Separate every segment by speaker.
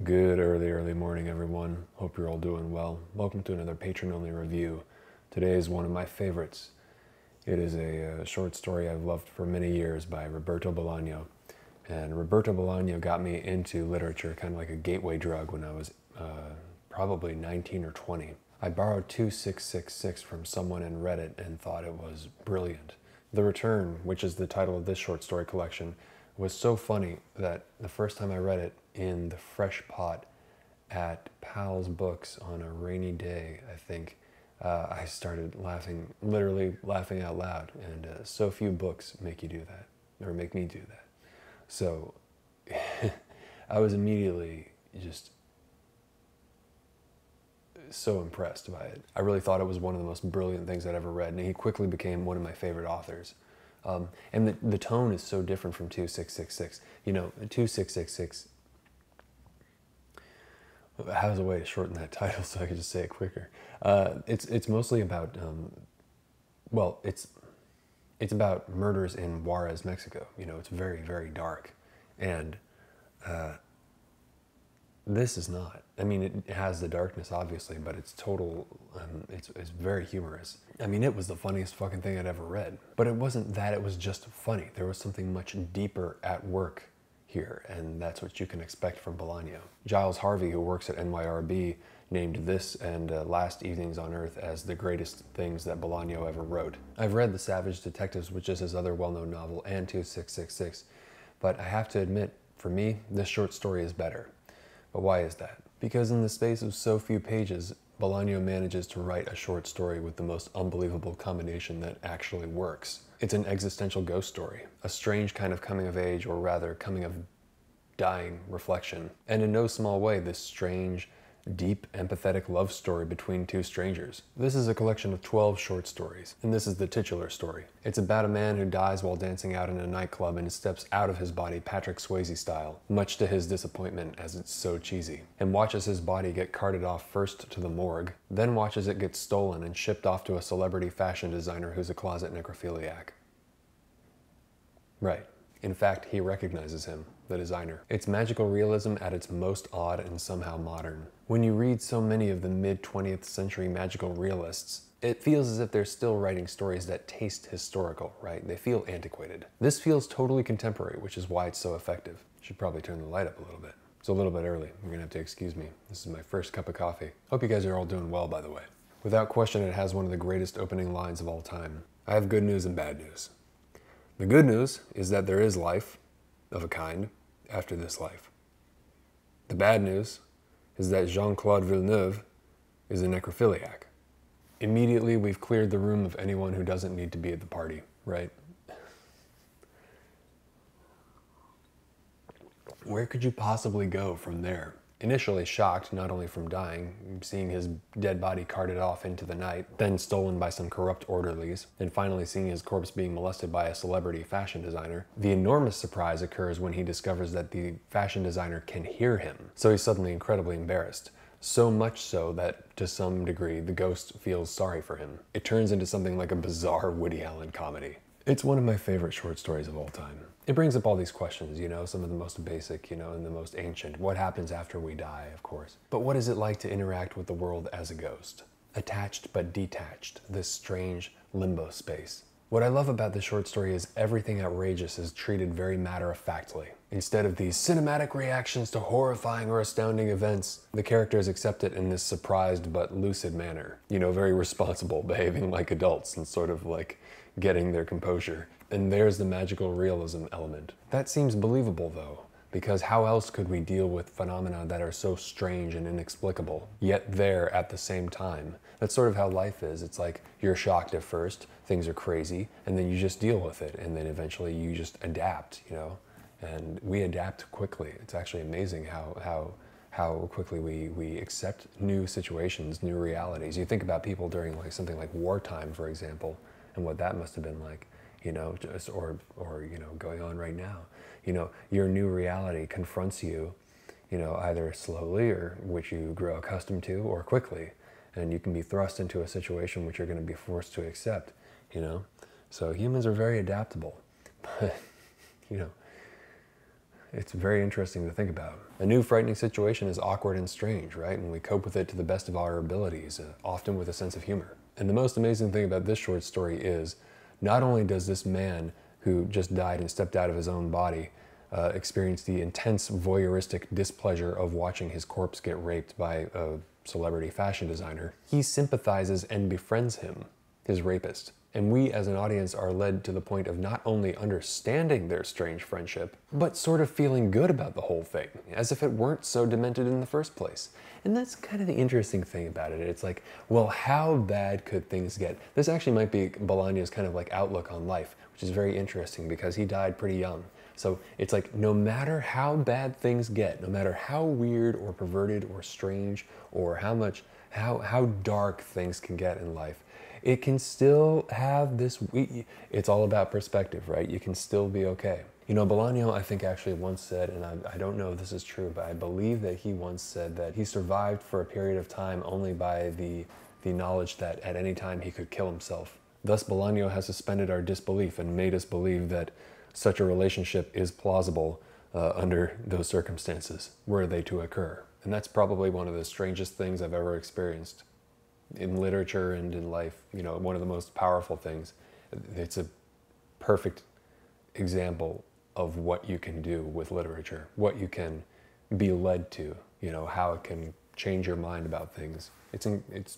Speaker 1: Good early morning, everyone. Hope you're all doing well. Welcome to another patron-only review. Today is one of my favorites. It is a short story I've loved for many years by Roberto Bolaño. And Roberto Bolaño got me into literature, kind of like a gateway drug when I was probably 19 or 20. I borrowed 2666 from someone and read it and thought it was brilliant. The Return, which is the title of this short story collection, was so funny that the first time I read it in the fresh pot at Pal's Books on a rainy day, I think, I started laughing, literally laughing out loud. And so few books make you do that, or make me do that. So I was immediately just so impressed by it. I really thought it was one of the most brilliant things I'd ever read, and he quickly became one of my favorite authors. And the tone is so different from 2666. You know, 2666 has a way to shorten that title so I could just say it quicker. It's mostly about, well, it's about murders in Juarez, Mexico. You know, it's very, very dark. And this is not. I mean, it has the darkness, obviously, but it's total, it's very humorous. I mean, it was the funniest fucking thing I'd ever read. But it wasn't that it was just funny. There was something much deeper at work here, and that's what you can expect from Bolaño. Giles Harvey, who works at NYRB, named this and Last Evenings on Earth as the greatest things that Bolaño ever wrote. I've read The Savage Detectives, which is his other well-known novel, and 2666, but I have to admit, for me, this short story is better. But why is that? Because in the space of so few pages, Bolaño manages to write a short story with the most unbelievable combination that actually works. It's an existential ghost story, a strange kind of coming of age, or rather coming of dying reflection. And in no small way, this strange, deep, empathetic love story between two strangers. This is a collection of 12 short stories, and this is the titular story. It's about a man who dies while dancing out in a nightclub and steps out of his body Patrick Swayze style, much to his disappointment as it's so cheesy, and watches his body get carted off first to the morgue, then watches it get stolen and shipped off to a celebrity fashion designer who's a closet necrophiliac. Right. In fact, he recognizes him, the designer. It's magical realism at its most odd and somehow modern. When you read so many of the mid-20th century magical realists, it feels as if they're still writing stories that taste historical, right? They feel antiquated. This feels totally contemporary, which is why it's so effective. Should probably turn the light up a little bit. It's a little bit early. You're gonna have to excuse me. This is my first cup of coffee. Hope you guys are all doing well, by the way. Without question, it has one of the greatest opening lines of all time. I have good news and bad news. The good news is that there is life, of a kind, after this life. The bad news is that Jean-Claude Villeneuve is a necrophiliac. Immediately, we've cleared the room of anyone who doesn't need to be at the party, right? Where could you possibly go from there? Initially shocked, not only from dying, seeing his dead body carted off into the night, then stolen by some corrupt orderlies, and finally seeing his corpse being molested by a celebrity fashion designer, the enormous surprise occurs when he discovers that the fashion designer can hear him. So he's suddenly incredibly embarrassed. So much so that, to some degree, the ghost feels sorry for him. It turns into something like a bizarre Woody Allen comedy. It's one of my favorite short stories of all time. It brings up all these questions, you know, some of the most basic, you know, and the most ancient. What happens after we die, of course. But what is it like to interact with the world as a ghost? Attached but detached, this strange limbo space. What I love about this short story is everything outrageous is treated very matter-of-factly. Instead of these cinematic reactions to horrifying or astounding events, the characters accept it in this surprised but lucid manner. You know, very responsible, behaving like adults and sort of like getting their composure. And there's the magical realism element. That seems believable though, because how else could we deal with phenomena that are so strange and inexplicable, yet there at the same time? That's sort of how life is. It's like you're shocked at first, things are crazy, and then you just deal with it, and then eventually you just adapt, you know? And we adapt quickly. It's actually amazing how quickly we accept new situations, new realities. You think about people during like something like wartime, for example, and what that must have been like. You know, just, or you know, going on right now. You know, your new reality confronts you, you know, either slowly, or which you grow accustomed to, or quickly. And you can be thrust into a situation which you're going to be forced to accept, you know. So humans are very adaptable. But, you know, It's very interesting to think about. A new frightening situation is awkward and strange, right? And we cope with it to the best of our abilities, often with a sense of humor. And the most amazing thing about this short story is, not only does this man who just died and stepped out of his own body experience the intense voyeuristic displeasure of watching his corpse get raped by a celebrity fashion designer, he sympathizes and befriends him, his rapist. And we as an audience are led to the point of not only understanding their strange friendship, but sort of feeling good about the whole thing, as if it weren't so demented in the first place. And that's kind of the interesting thing about it. It's like, well, how bad could things get? This actually might be Bolaño's kind of like outlook on life, which is very interesting because he died pretty young. So it's like, no matter how bad things get, no matter how weird or perverted or strange or how dark things can get in life, it can still have this, it's all about perspective, right? You can still be okay. You know, Bolaño, I think, actually once said, and I don't know if this is true, but I believe that he once said that he survived for a period of time only by the knowledge that at any time he could kill himself. Thus, Bolaño has suspended our disbelief and made us believe that such a relationship is plausible under those circumstances, were they to occur. And that's probably one of the strangest things I've ever experienced in literature and in life. You know, one of the most powerful things. It's a perfect example of what you can do with literature, what you can be led to, you know, how it can change your mind about things. It's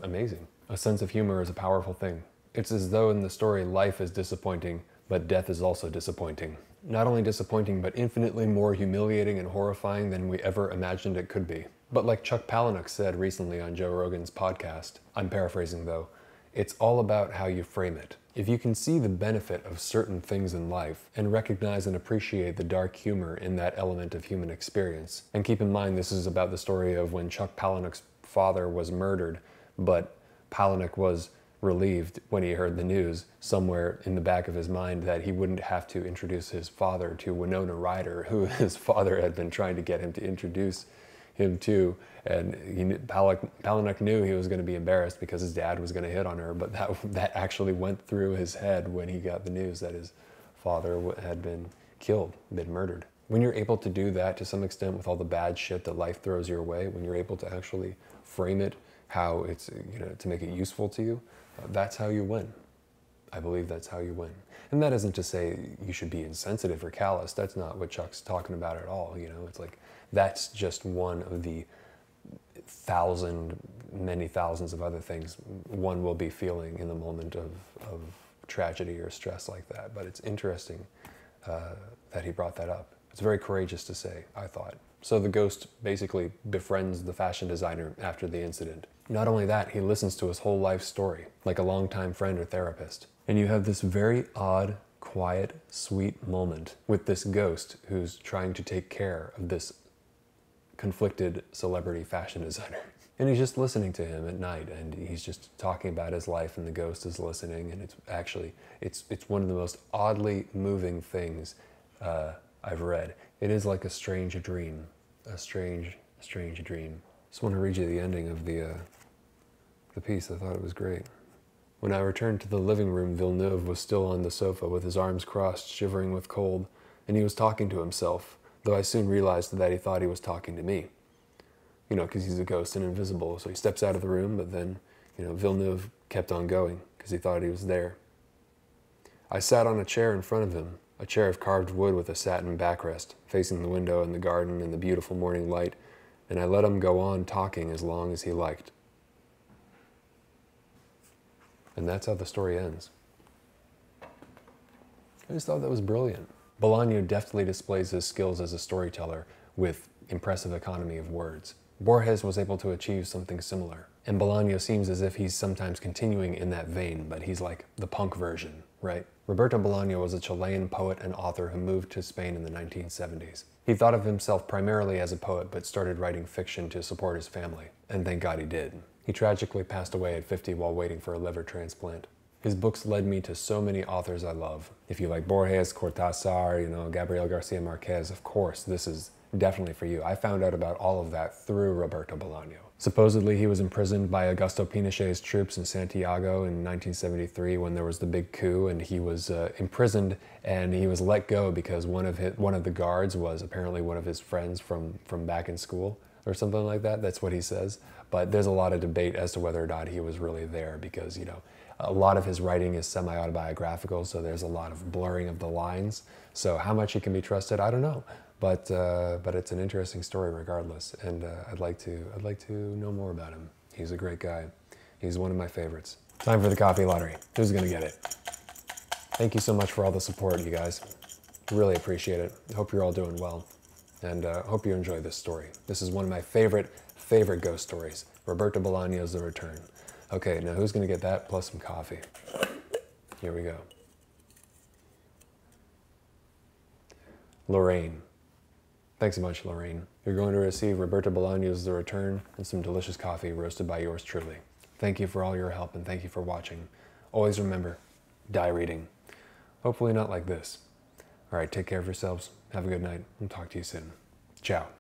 Speaker 1: amazing. A sense of humor is a powerful thing. It's as though in the story life is disappointing, but death is also disappointing. Not only disappointing, but infinitely more humiliating and horrifying than we ever imagined it could be. But like Chuck Palahniuk said recently on Joe Rogan's podcast, I'm paraphrasing though, it's all about how you frame it. If you can see the benefit of certain things in life and recognize and appreciate the dark humor in that element of human experience, and keep in mind this is about the story of when Chuck Palahniuk's father was murdered, but Palahniuk was relieved when he heard the news somewhere in the back of his mind that he wouldn't have to introduce his father to Winona Ryder, who his father had been trying to get him to introduce him to. And Palahniuk knew he was going to be embarrassed because his dad was going to hit on her, but that actually went through his head when he got the news that his father had been killed, been murdered. When you're able to do that to some extent with all the bad shit that life throws your way, when you're able to actually frame it how it's, you know, to make it useful to you, that's how you win. I believe that's how you win. And that isn't to say you should be insensitive or callous. That's not what Chuck's talking about at all. You know, it's like, that's just one of the many thousands of other things one will be feeling in the moment of tragedy or stress like that. But it's interesting that he brought that up. It's very courageous to say, I thought. So the ghost basically befriends the fashion designer after the incident. Not only that, he listens to his whole life story, like a longtime friend or therapist. And you have this very odd, quiet, sweet moment with this ghost who's trying to take care of this conflicted celebrity fashion designer. And he's just listening to him at night, and he's just talking about his life, and the ghost is listening, and it's actually, it's one of the most oddly moving things I've read. It is like a strange dream, a strange dream. Just want to read you the ending of the piece. I thought it was great. When I returned to the living room, Villeneuve was still on the sofa with his arms crossed, shivering with cold, and he was talking to himself, though I soon realized that he thought he was talking to me. You know, because he's a ghost and invisible, so he steps out of the room, but then, you know, Villeneuve kept on going because he thought he was there. I sat on a chair in front of him, a chair of carved wood with a satin backrest, facing the window and the garden and the beautiful morning light, and I let him go on talking as long as he liked. And that's how the story ends. I just thought that was brilliant. Bolaño deftly displays his skills as a storyteller with impressive economy of words. Borges was able to achieve something similar, and Bolaño seems as if he's sometimes continuing in that vein, but he's like the punk version, right? Roberto Bolaño was a Chilean poet and author who moved to Spain in the 1970s. He thought of himself primarily as a poet, but started writing fiction to support his family, and thank God he did. He tragically passed away at 50 while waiting for a liver transplant. His books led me to so many authors I love. If you like Borges, Cortázar, you know, Gabriel Garcia Marquez, of course, this is definitely for you. I found out about all of that through Roberto Bolaño. Supposedly, he was imprisoned by Augusto Pinochet's troops in Santiago in 1973 when there was the big coup, and he was imprisoned, and he was let go because one of the guards was apparently one of his friends from back in school or something like that. That's what he says. But there's a lot of debate as to whether or not he was really there because, you know, a lot of his writing is semi-autobiographical, so there's a lot of blurring of the lines. So how much he can be trusted, I don't know. But it's an interesting story regardless, and I'd like to know more about him. He's a great guy. He's one of my favorites. Time for the coffee lottery. Who's gonna get it? Thank you so much for all the support, you guys. Really appreciate it. Hope you're all doing well, and hope you enjoy this story. This is one of my favorite ghost stories. Roberto Bolaño's The Return. Okay, now who's gonna get that plus some coffee? Here we go. Lorraine. Thanks so much, Lorraine. You're going to receive Roberto Bolaño's The Return and some delicious coffee roasted by yours truly. Thank you for all your help and thank you for watching. Always remember, die reading. Hopefully not like this. All right, take care of yourselves. Have a good night. I'll talk to you soon. Ciao.